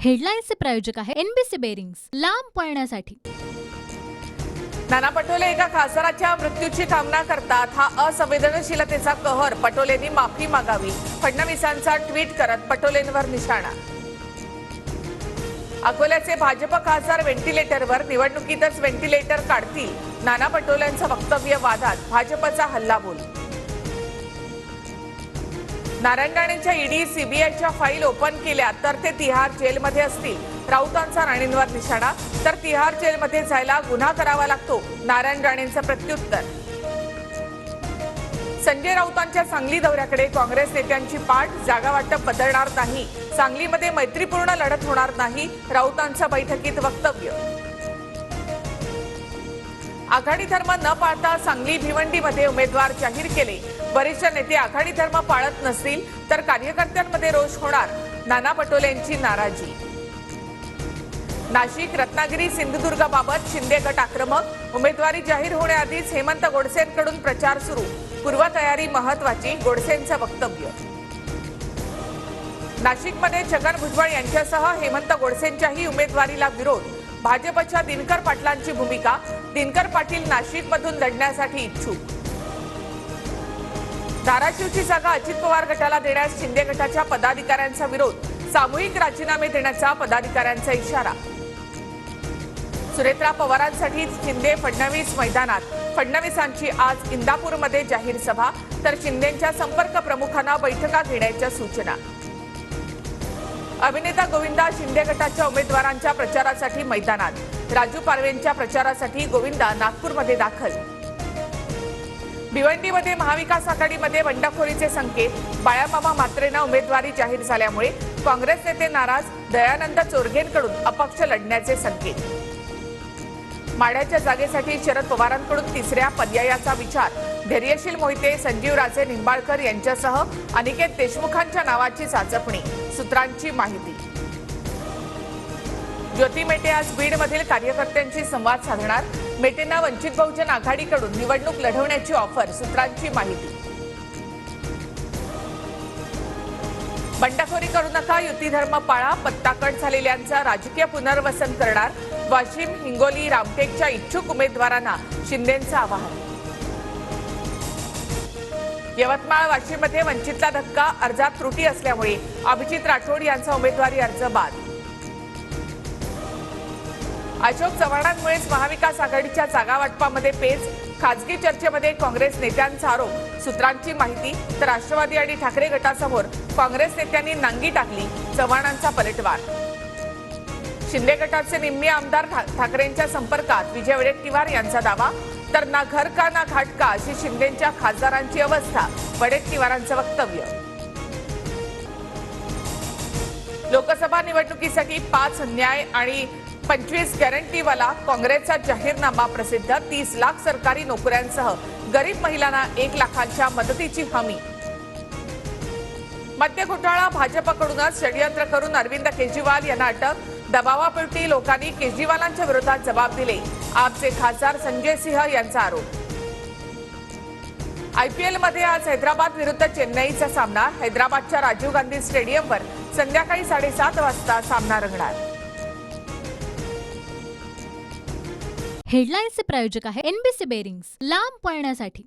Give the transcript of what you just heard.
हेडलाईन्सचे प्रायोजक आहे NBC bearings, लांब पळण्यासाठी। नाना पटोले एका खासदाराच्या मृत्यूची कामना करतात। हा असंवेदनशीलतेचा कहर, पटोलेंनी माफी मागावी। फडणवीसांचा ट्विट करत पटोलेंवर निशाणा। अकोल्याचे भाजप खासदार व्हेंटिलेटरवर, निवडणुकीतच व्हेंटिलेटर काढतील। नाना पटोलेंचं वक्तव्य वादात, भाजपचा हल्लाबोल। नारायण राणेंच्या ईडी सीबीआयच्या फाईल ओपन केल्या तर ते तिहार जेलमध्ये असतील। राऊतांचा राणेंवर निशाणा, तर तिहार जेलमध्ये जायला गुन्हा करावा लागतो। नारायण राणेंचं प्रत्युत्तर। संजय राऊतांच्या सांगली दौऱ्याकडे काँग्रेस नेत्यांची पाठ, जागा वाटप बदलणार नाही। सांगलीमध्ये मैत्रीपूर्ण लढत होणार नाही, राऊतांचं बैठकीत वक्तव्य। आघाडी धर्म न पाळता सांगली भिवंडीमध्ये उमेदवार जाहीर केले। वरिष्ठ नेते आघाडी धर्म पाळत नसतील तर कार्यकर्त्यांमध्ये रोष होणार, नाना पटोलेंची नाराजी। नाशिक, रत्नागिरी, सिंधुदुर्गाबाबत शिंदे गट आक्रमक, उमेदवारी जाहीर होण्याआधीच हेमंत गोडसेंकडून प्रचार सुरू। पूर्वतयारी महत्वाची, गोडसेंचं वक्तव्य। नाशिकमध्ये छगन भुजबळ यांच्यासह हेमंत गोडसेंच्याही उमेदवारीला विरोध। भाजपच्या दिनकर पाटलांची भूमिका, दिनकर पाटील नाशिकमधून लढण्यासाठी इच्छुक। धाराशिवची जागा अजित पवार गटाला देण्यास शिंदे गटाच्या पदाधिकाऱ्यांचा विरोध, सामूहिक राजीनामे देण्याचा पदाधिकाऱ्यांचा इशारा। सुनेत्रा पवारांसाठी शिंदे फडणवीस मैदानात, फडणवीसांची आज इंदापूरमध्ये जाहीर सभा, तर शिंदेंच्या संपर्क प्रमुखांना बैठका घेण्याच्या सूचना। अभिनेता गोविंदा शिंदे गटाच्या उमेदवारांच्या प्रचारासाठी मैदानात, राजू पारवेंच्या प्रचारासाठी गोविंदा नागपूरमध्ये दाखल। भिवंडीमध्ये महाविकास आघाडीमध्ये बंडखोरीचे संकेत, बाळामामा म्हात्रेंना उमेदवारी जाहीर झाल्यामुळे काँग्रेस नेते नाराज, दयानंद चोरगेंकडून अपक्ष लढण्याचे संकेत। माढ्याच्या जागेसाठी शरद पवारांकडून तिसऱ्या पर्यायाचा विचार, धैर्यशील मोहिते, संजीवराजे निंबाळकर यांच्यासह अनिकेत देशमुखांच्या नावाची चाचपणी, सूत्रांची माहिती। ज्योती मेटे आज बीडमधील कार्यकर्त्यांशी संवाद साधणार, मेटेंना वंचित बहुजन आघाडीकडून निवडणूक लढवण्याची ऑफर, सूत्रांची माहिती। बंडखोरी करू नका, युती धर्म पाळा, पत्ताकट झालेल्यांचा राजकीय पुनर्वसन करणार। वाशिम, हिंगोली, रामटेकच्या इच्छुक उमेदवारांना शिंदेंचं आवाहन। यवतमाळ, वाशिममध्ये वंचितला धक्का, अर्जात त्रुटी असल्यामुळे अभिजित राठोड यांचा उमेदवारी अर्ज बाद। अशोक चव्हाणांमुळेच महाविकास आघाडीच्या जागा वाटपामध्ये पेच, खासगी चर्चेमध्ये काँग्रेस नेत्यांचा आरोप, सूत्रांची माहिती। तर राष्ट्रवादी आणि ठाकरे गटासमोर काँग्रेस नेत्यांनी नांगी टाकली, चव्हाणांचा पलटवार। शिंदे गटाचे निम्मे आमदार ठाकरेंच्या संपर्कात, विजय वडेट्टीवार यांचा दावा। तर ना घर का ना घाट का अशी शिंदेंच्या खासदारांची अवस्था, वडेट्टीवारांचं वक्तव्य। लोकसभा निवडणुकीसाठी 5 न्याय आणि 25 गॅरंटीवाला काँग्रेसचा जाहीरनामा प्रसिद्ध, 30 लाख सरकारी नोकऱ्यांसह गरीब महिलांना 1 लाखांच्या मदतीची हमी। मद्य घोटाळा, भाजपकडूनच षडयंत्र करून अरविंद केजरीवाल यांना अटक, दबावापोटी लोकांनी केजरीवालांच्या विरोधात जबाब दिले, आपचे खासदार संजय सिंह यांचा आरोप। आयपीएलमध्ये आज हैदराबाद विरुद्ध चेन्नईचा सामना, हैदराबादच्या राजीव गांधी स्टेडियमवर संध्याकाळी 7:30 वाजता सामना रंगणार। हेडलाईन्सचे प्रायोजक आहे एनबीसी बेरिंग्स, लांब पळण्यासाठी।